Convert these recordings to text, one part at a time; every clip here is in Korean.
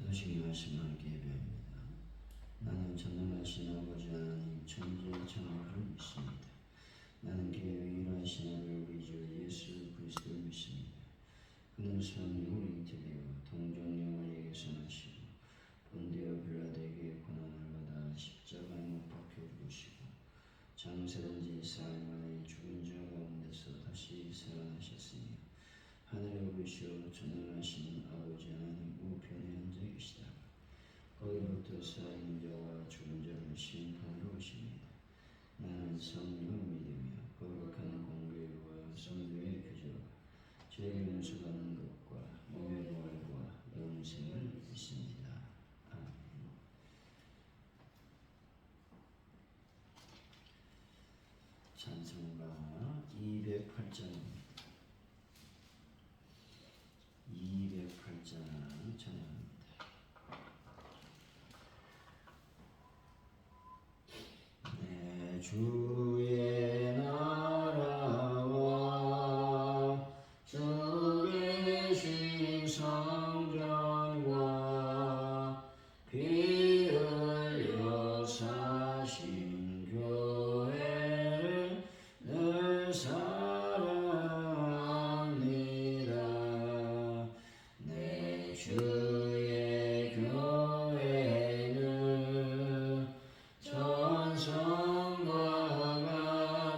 사도신경하신 하나님께 예배합니다. 나는 전능하신 아버지 하나님 천지천국을 믿습니다. 나는 그의 유일하신 아들 우리 주 예수 그리스도를 믿습니다. 그는 성령으로 잉태되어 동정녀마리에게서 나시고 본디오 빌라도에게 고난을 받아 십자가에 못 박혀 죽으시고 장사된 지 4일 만에 죽은 자 가운데서 다시 살아나셨으며 하늘에 오르시어 전능하신 아버지 하나님 우편에 앉아 계시다가 거기로부터 살아있는 자와 죽은 자를 심판하러 오십니다. 나는 성령을 믿으며 거룩한 공교회와 성도의 교제와 죄를 용서받는 것과 몸의 부활과 영생을 믿습니다. 아멘. 찬송가 208장입니다. 208장 찬양합니다. 내 주의 나라와 주 계신 성전과 피 흘려 사신 교회를 늘 사랑합니다. 내 주의 교회는 전성과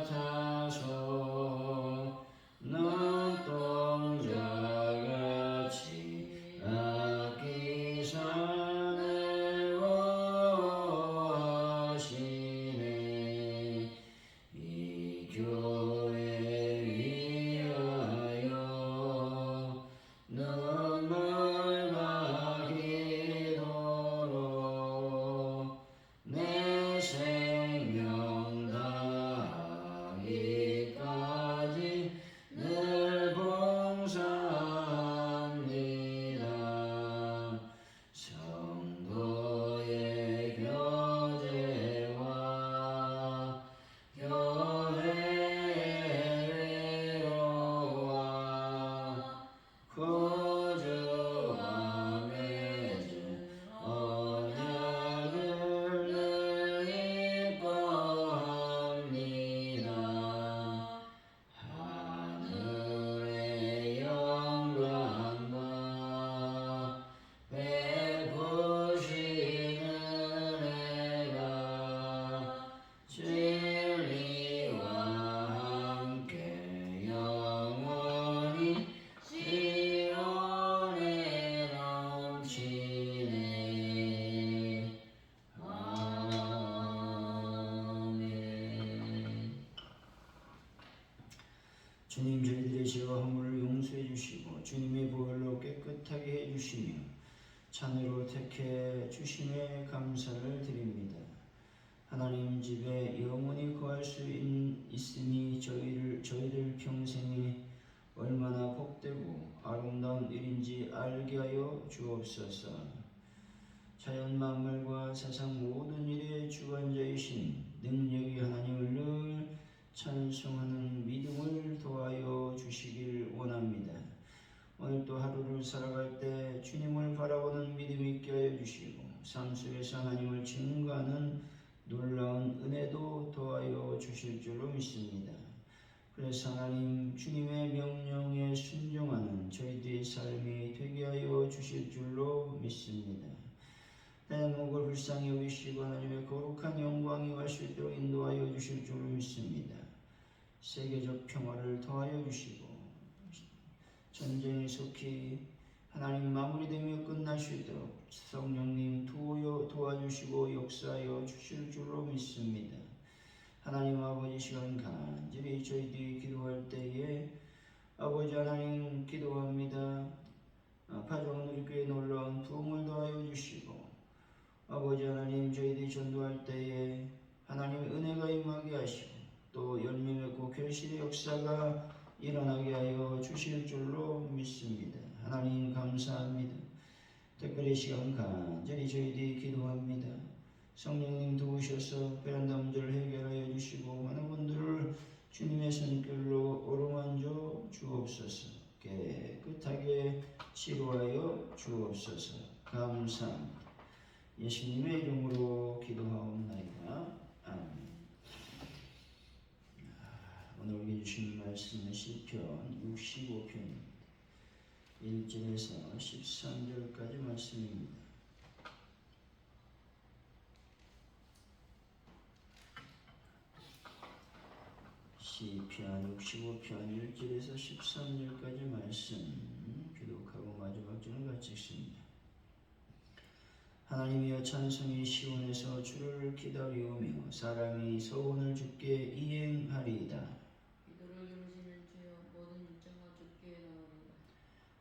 같아서 눈동자같이 아끼사 내워하시네. 이 교회 위하여 눈물과 기도로 내 생명 다하기까지 늘 봉사합니다. 성도의 교제와 교회의 위로와 구주와 맺은 언약을 늘 기뻐합니다. 하늘의 영광과 베푸시는 은혜가 진리와 함께 영원히 시온에 넘치네. 아멘. 주님, 저희들의 죄와 허물을 용서해 주시고 주님의 보혈로 깨끗하게 해 주시며 찬으로 택해 주심에 감사를 드립니다. 하나님 집에 영원히 거할 수 있으니 저희들 평생에 얼마나 복되고 아름다운 일인지 알게 하여 주옵소서. 자연 만물과 세상 모든 일의 주관자이신 능력이 하나님을 늘 찬송하는 믿음을 도와여 주시길 원합니다. 오늘 또 하루를 살아갈 때 주님을 바라보는 믿음 있게 하여 주시고 삶 속에서 하나님을 증거하는 놀라운 은혜도 도와여 주실 줄로 믿습니다. 그래서 하나님 주님의 명령에 순종하는 저희들의 삶이 되게 하여 주실 줄로 믿습니다. 대목을 불쌍히 여기시고 하나님의 거룩한 영광이 갈 수 있도록 인도하여 주실 줄로 믿습니다. 세계적 평화를 도와여 주시고 전쟁이 속히 하나님 마무리되며 끝날 수 있도록 성령님 도와주시고 역사하여 주실 줄로 믿습니다. 하나님 아버지, 시간 간절히 저희들이 기도할 때에 아버지 하나님 기도합니다. 파종은 우리 교회 놀라운 부흥을 더하여 주시고 아버지 하나님 저희들이 전도할 때에 하나님 은혜가 임하게 하시고 또 열매 맺고 결실의 역사가 일어나게 하여 주실 줄로 믿습니다. 하나님 감사합니다. 특별히 시간 간절히 저희들이 기도합니다. 성령님 도우셔서 베란다 문제를 해결하여 주시고 많은 분들을 주님의 손길로 어루만져 주옵소서. 깨끗하게 치료하여 주옵소서. 감사합니다. 예수님의 이름으로 기도하옵나이다. 아멘. 오늘 우리 주신 말씀은 시편 65편입니다. 1절에서 13절까지 말씀입니다. 시편 65편 1절에서 13절까지 말씀 기록하고 마지막 절은 같이 읽습니다. 하나님이여 찬송이 시온에서 주를 기다리오며 사람이 소원을 주께 이행하리이다. 기도를 들으시는 주여 모든 육체가 주께 나오리이다.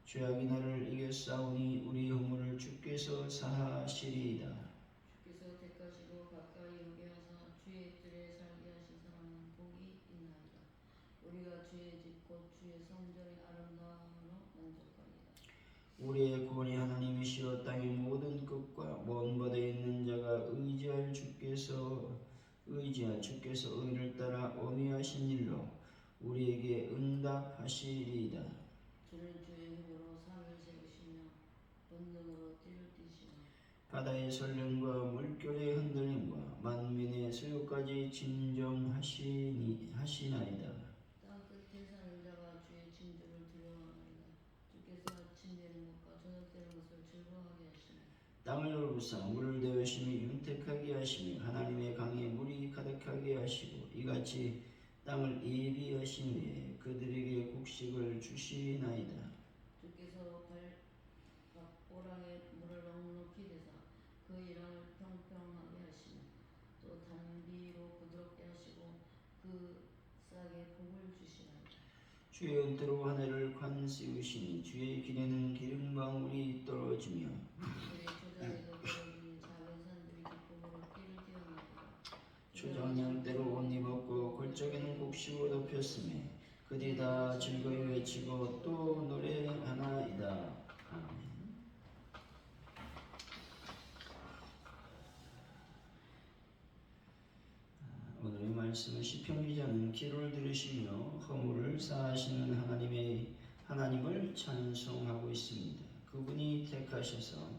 죄악이 나를 이겼사오니 우리 허물을 주께서 사하시리이다. 주께서 택하시고 가까이 오게 하사 주의 뜰에 살게 하신 사람은 복이 있나이다. 우리가 주의 집 곧 주의 성전의 아름다움으로 만족하리이다. 우리의 구원이 하나님이시여 땅의 모든 끝과 먼 바다에 있는 자가 의지할 주께서 의를 따라 어미하신 일로 우리에게 응답하시리이다. 주는 주의 힘으로 산을 세우시며 본능으로 띠를 띠시며 바다의 설렘과 물결의 흔들림과 만민의 소요까지 진정하시나이다. 땅 끝에 사는 자가 주의 징조를 두려워하나이다. 주께서 아침 내리는 것과 저녁 되는 것을 즐거워하게 하시며 땅을 돌보사 물을 대하심이 윤택하게 하시며 하나님의 강에 물이 가득하게 하시고 이같이 땅을 예비하신 후에 그들에게 곡식을 주시나이다. 주께서 오랑에 물을 넉넉히 대사 그 이랑을 평평하게 하시며 또 단비로 부드럽게 하시고 그 싹에 복을 주시나이다. 주의 은혜로 하늘을 관세우시니 주의 길에는 기름방울이 떨어지며 그의 초장에도 떨어지니 작은 산들이 기쁨으로 띠를 띄었나이다. 초장양 때로 옷 입었고 골짜기는 곡식으로 덮였으며 그들이 다 즐거이 외치고 또 노래하나이다. 아멘. 오늘의 말씀은 시편 기자는 기도를 들으시며 허물을 사하시는 하나님을 찬송하고 있습니다. 그분이 택하셔서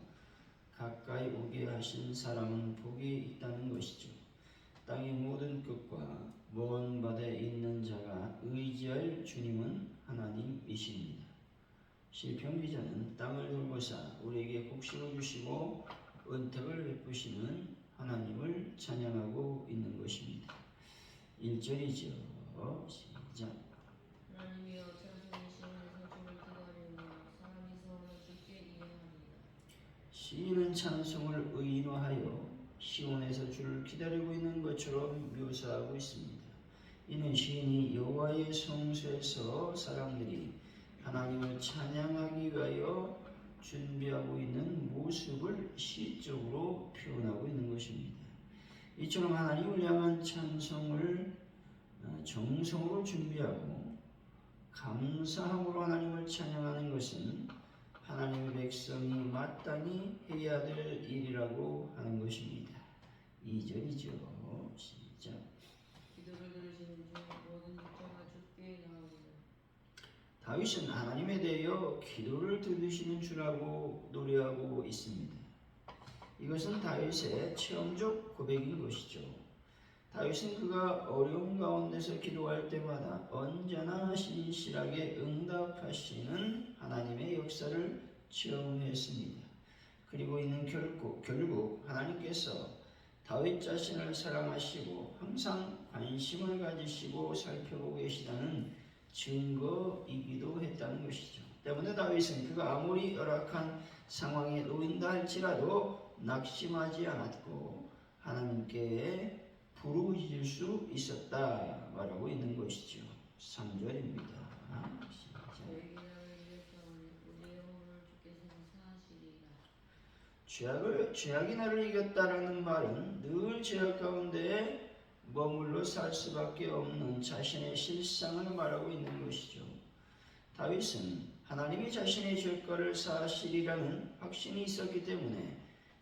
가까이 오게 하신 사람은 복이 있다는 것이죠. 땅의 모든 끝과 먼 바다에 있는 자가 의지할 주님은 하나님이십니다. 시편 기자는 땅을 돌보사 우리에게 곡식을 주시고 은택을 베푸시는 하나님을 찬양하고 있는 것입니다. 1절이죠. 시작. 하나님이여 찬송이 시온에서 주를 기다리오며 사람이 소원을 주께 이행하리이다. 시인은 찬송을 의인화하여 시온에서 주를 기다리고 있는 것처럼 묘사하고 있습니다. 이는 시인이 여호와의 성소에서 사람들이 하나님을 찬양하기 위하여 준비하고 있는 모습을 시적으로 표현하고 있는 것입니다. 이처럼 하나님을 향한 찬송을 정성으로 준비하고 감사함으로 하나님을 찬양하는 것은 하나님의 백성이 마땅히 해야 될 일이라고 하는 것입니다. 2절이죠. 시작. 기도를 들으시는 주여 모든 육체가 주께 나오리이다. 다윗은 하나님에 대하여 기도를 들으시는 주라고 노래하고 있습니다. 이것은 다윗의 체험적 고백인 것이죠. 다윗은 그가 어려운 가운데서 기도할 때마다 언제나 신실하게 응답하시는 하나님의 역사를 체험했습니다. 그리고 이는 결국 하나님께서 다윗 자신을 사랑하시고 항상 관심을 가지시고 살펴보고 계시다는 증거이기도 했다는 것이죠. 때문에 다윗은 그가 아무리 열악한 상황에 놓인다 할지라도 낙심하지 않았고 하나님께 부르짖을 수 있었다 말하고 있는 것이죠. 3절입니다. 저희 기나를 이겼사오니 우리의 허물을 주께서 사하시리이다. 죄악이 나를 이겼다라는 말은 늘 죄악 가운데 머물러 살 수밖에 없는 자신의 실상을 말하고 있는 것이죠. 다윗은 하나님이 자신의 죄가를 사하시리라는 확신이 있었기 때문에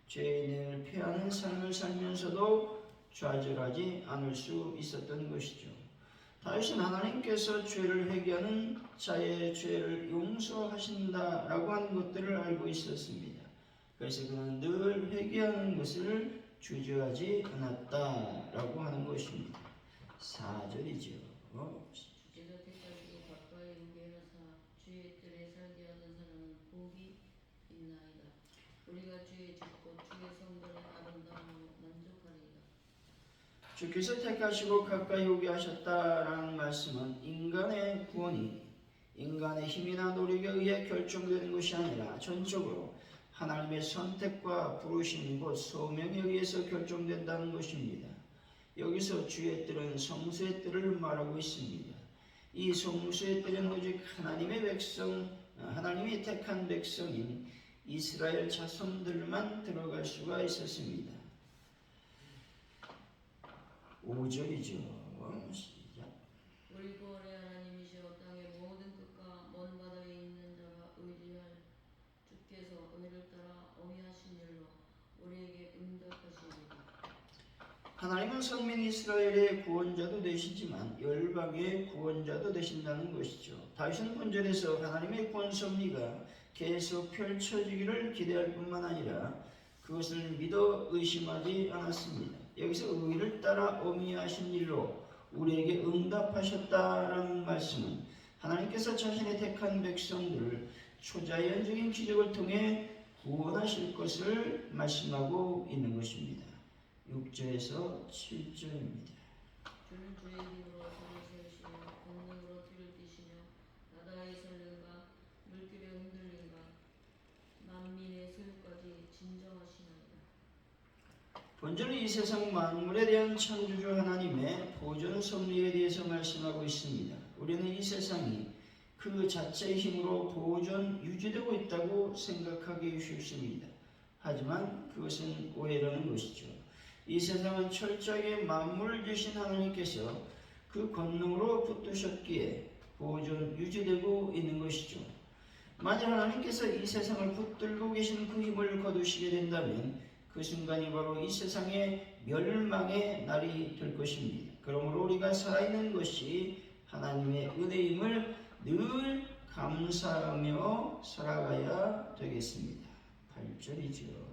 죄인을 피하는 삶을 살면서도 좌절하지 않을 수 있었던 것이죠. 다윗은 하나님께서 죄를 회개하는 자의 죄를 용서하신다라고 하는 것들을 알고 있었습니다. 그래서 그는 늘 회개하는 것을 주저하지 않았다라고 하는 것입니다. 4절이죠. 주께서 택하시고 가까이 오게 하사 주의 뜰에 살게 하는 사람은 복이 있나이다. 우리가 주의 집 곧 주의 성전의 아름다움으로 만족하리이다. 주께서 택하시고 가까이 오게 하셨다라는 말씀은 인간의 구원이 인간의 힘이나 노력에 의해 결정되는 것이 아니라 전적으로 하나님의 선택과 부르심 곧 소명에 의해서 결정된다는 것입니다. 여기서 주의 뜰은 성수의 뜰을 말하고 있습니다. 이 성수의 뜰은 오직 하나님의 백성, 하나님이 택한 백성인 이스라엘 자손들만 들어갈 수가 있었습니다. 5절이죠. 시작. 우리 구원의 하나님이시여 땅의 모든 끝과 먼 바다에 있는 자가 의지할 주께서 의를 따라 어미하신 일로 우리에게 응답하시리이다. 하나님은 선민 이스라엘의 구원자도 되시지만 열방의 구원자도 되신다는 것이죠. 다윗은 본절에서 하나님의 구원 섭리가 계속 펼쳐지기를 기대할 뿐만 아니라 그것을 믿어 의심하지 않았습니다. 여기서 의를 따라 어미하신 일로 우리에게 응답하셨다라는 말씀은 하나님께서 자신의 택한 백성들을 초자연적인 기적을 통해 구원하실 것을 말씀하고 있는 것입니다. 6절에서 7절입니다. 주는 주의 힘으로 산을 세우시며 권능으로 띠를 띠시며 바다의 설렘과 물길의 흔들림과 만민의 소유까지 진정하시나이다. 본절은 이 세상 만물에 대한 창조주 하나님의 보존 섭리에 대해서 말씀하고 있습니다. 우리는 이 세상이 그 자체의 힘으로 보존 유지되고 있다고 생각하기 쉽습니다. 하지만 그것은 오해라는 것이죠. 이 세상은 철저하게 만물을 지으신 하나님께서 그 권능으로 붙드셨기에 보존 유지되고 있는 것이죠. 만약 하나님께서 이 세상을 붙들고 계신 그 힘을 거두시게 된다면 그 순간이 바로 이 세상의 멸망의 날이 될 것입니다. 그러므로 우리가 살아있는 것이 하나님의 은혜임을 늘 감사하며 살아가야 되겠습니다. 8절이죠.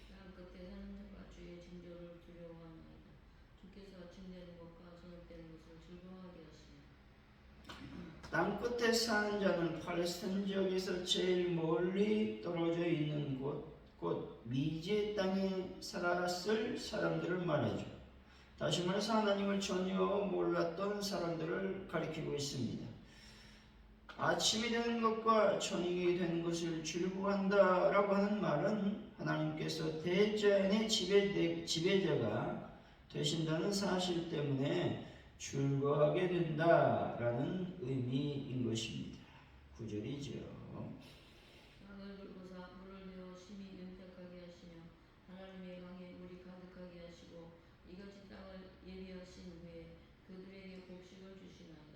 땅 끝에 사는 자가 주의 징조를 두려워하나이다. 주께서 아침되는 것과 저녁되는 것을 즐거워하게 하시며 땅 끝에 사는 자는 팔레스타인 지역에서 제일 멀리 떨어져 있는 곧 미지의 땅에 살았을 사람들을 말하죠. 다시 말해서 하나님을 전혀 몰랐던 사람들을 가리키고 있습니다. 아침이 되는 것과 저녁이 되는 것을 즐거워한다라고 하는 말은 하나님께서 대자연의 지배자가 되신다는 사실 때문에 즐거워하게 된다라는 의미인 것입니다. 9절이죠. 땅을 긁고사 물을 내어 심히 윤택하게 하시며 하나님의 강에 물이 가득하게 하시고 이같이 땅을 예비하신 후에 그들에게 곡식을 주시나이다.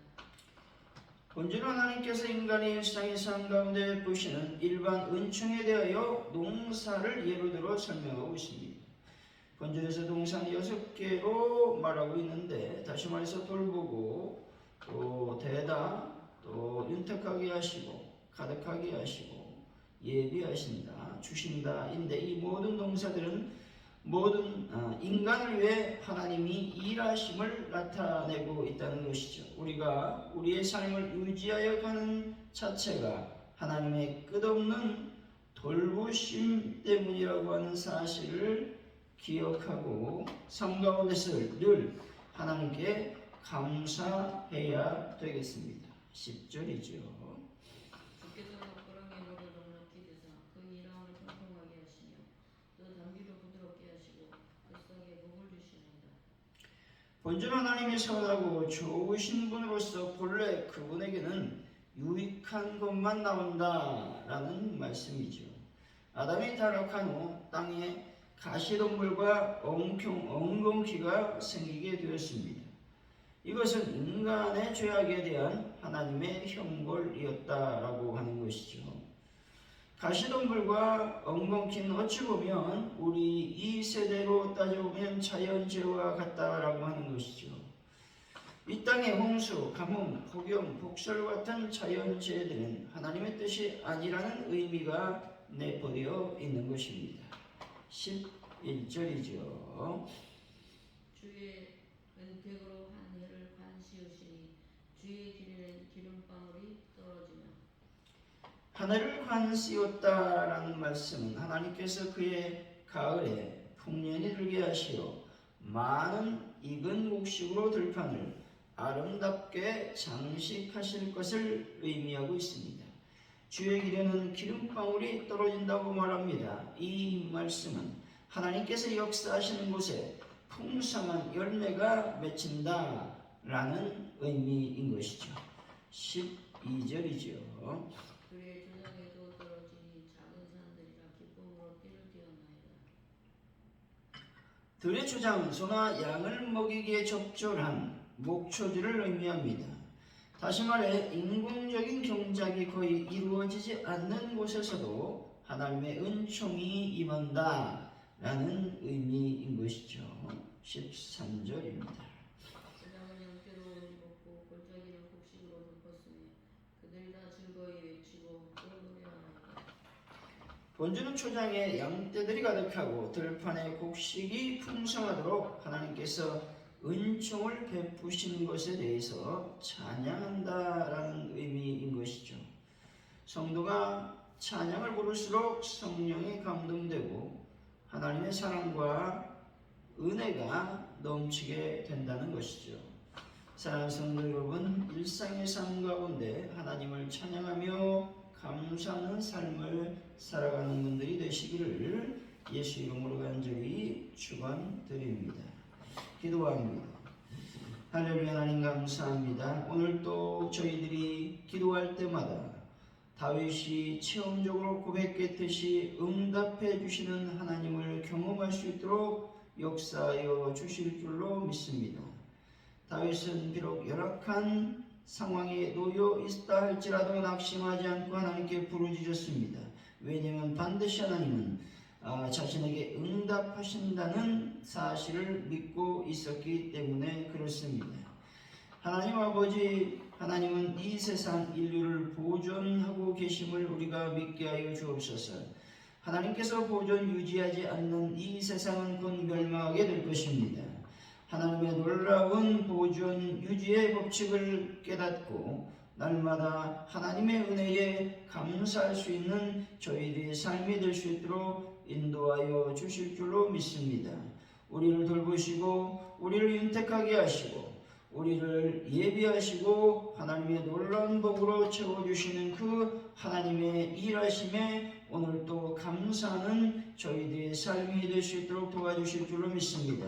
본질은 하나님께서 인간의 일상의 삶 가운데 보시는 일반 은총에 대하여 농사를 예로 들어 설명하고 있습니다. 본질에서 동사는 6개로 말하고 있는데 다시 말해서 돌보고 또 대다 또 윤택하게 하시고 가득하게 하시고 예비하신다 주신다인데 이 모든 동사들은 모든 인간을 위해 하나님이 일하심을 나타내고 있다는 것이죠. 우리가 우리의 삶을 유지하여 가는 자체가 하나님의 끝없는 돌보심 때문이라고 하는 사실을 기억하고 삶 가운데서 늘 하나님께 감사해야 되겠습니다. 10절이죠. 주께서 덕거랑의 물을 넉넉히 드사 그 이랑을 통통하게 하시며 또 담비로 부드럽게 하시고 그 싹에 복을 주시나이다. 본질 하나님이 선하고 좋으신 분으로서 본래 그분에게는 유익한 것만 나온다라는 말씀이죠. 아담이 타락한 후 땅에 가시덤불과 엉겅퀴가 생기게 되었습니다. 이것은 인간의 죄악에 대한 하나님의 형벌이었다라고 하는 것이죠. 가시덤불과 엉겅퀴는 어찌 보면 우리 이 세대로 따져보면 자연재해와 같다라고 하는 것이죠. 이 땅의 홍수, 가뭄, 폭염, 폭설 같은 자연재해들은 하나님의 뜻이 아니라는 의미가 내포되어 있는 것입니다. 11절이죠. 주의 은택으로 한 해를 관시우시니 주의 길에는 기름방울이 떨어지며. 하늘을 관씌웠다라는 말씀은 하나님께서 그의 가을에 풍년이 들게 하시어 많은 익은 곡식으로 들판을 아름답게 장식하실 것을 의미하고 있습니다. 주의 길에는 기름방울이 떨어진다고 말합니다. 이 말씀은 하나님께서 역사하시는 곳에 풍성한 열매가 맺힌다라는 의미인 것이죠. 12절이죠. 그의 조장에도 떨어지니 작은 산들이라 기쁨으로 띠를 띄었나이다. 들의 초장은 소나 양을 먹이기에 적절한 목초지를 의미합니다. 다시 말해 인공적인 경작이 거의 이루어지지 않는 곳에서도 하나님의 은총이 임한다라는 의미인 것이죠. 13절입니다. 조장은 양떼로 옷 입었고 골짜기는 곡식으로 덮었으니 그들이 다 즐거이 외치고 또 노래하나이다. 본주는 초장에 양떼들이 가득하고 들판에 곡식이 풍성하도록 하나님께서 은총을 베푸시는 것에 대해서 찬양한다라는 의미인 것이죠. 성도가 찬양을 부를수록 성령이 감동되고 하나님의 사랑과 은혜가 넘치게 된다는 것이죠. 사랑하는 성도 여러분, 일상의 삶 가운데 하나님을 찬양하며 감사하는 삶을 살아가는 분들이 되시기를 예수 이름으로 간절히 축원드립니다. 기도합니다. 할렐루야. 하나님 감사합니다. 오늘도 저희들이 기도할 때마다 다윗이 체험적으로 고백했듯이 응답해 주시는 하나님을 경험할 수 있도록 역사하여 주실 줄로 믿습니다. 다윗은 비록 열악한 상황에 놓여 있다 할지라도 낙심하지 않고 하나님께 부르짖었습니다. 왜냐하면 반드시 하나님은 자신에게 응답하신다는 사실을 믿고 있었기 때문에 그렇습니다. 하나님 아버지, 하나님은 이 세상 인류를 보존하고 계심을 우리가 믿게 하여 주옵소서. 하나님께서 보존 유지하지 않는 이 세상은 곧 멸망하게 될 것입니다. 하나님의 놀라운 보존 유지의 법칙을 깨닫고 날마다 하나님의 은혜에 감사할 수 있는 저희들의 삶이 될 수 있도록 인도하여 주실 줄로 믿습니다. 우리를 돌보시고 우리를 윤택하게 하시고 우리를 예비하시고 하나님의 놀라운 복으로 채워주시는 그 하나님의 일하심에 오늘도 감사하는 저희들의 삶이 될 수 있도록 도와주실 줄로 믿습니다.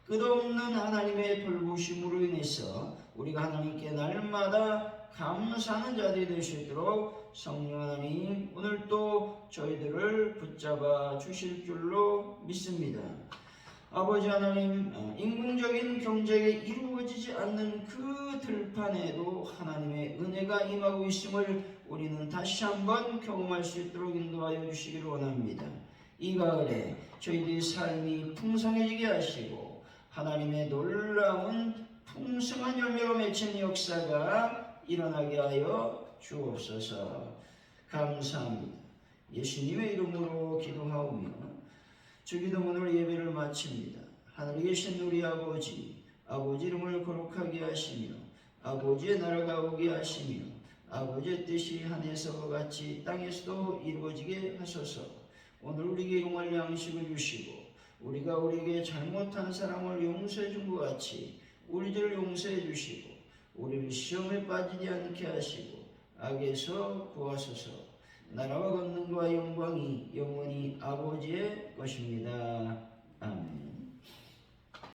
끝없는 하나님의 돌보심으로 인해서 우리가 하나님께 날마다 감사하는 자들이 될 수 있도록 성령 하나님 오늘도 저희들을 붙잡아 주실 줄로 믿습니다. 아버지 하나님, 인공적인 경쟁에 이루어지지 않는 그 들판에도 하나님의 은혜가 임하고 있음을 우리는 다시 한번 경험할 수 있도록 인도하여 주시기를 원합니다. 이 가을에 저희들의 삶이 풍성해지게 하시고 하나님의 놀라운 풍성한 열매가 맺힌 역사가 일어나게 하여 주옵소서. 감사합니다. 예수님의 이름으로 기도하오며 주기도 오늘 예배를 마칩니다. 하늘에 계신 우리 아버지, 아버지 이름을 거룩하게 하시며 아버지의 나라가 오게 하시며 아버지의 뜻이 하늘에서 같이 땅에서도 이루어지게 하소서. 오늘 우리에게 일용할 양식을 주시고 우리가 우리에게 잘못한 사람을 용서해 준 것 같이 우리들을 용서해 주시고 우리를 시험에 빠지지 않게 하시고 악에서 구하소서. 나라와 권능과 영광이 영원히 아버지의 것입니다. 아멘.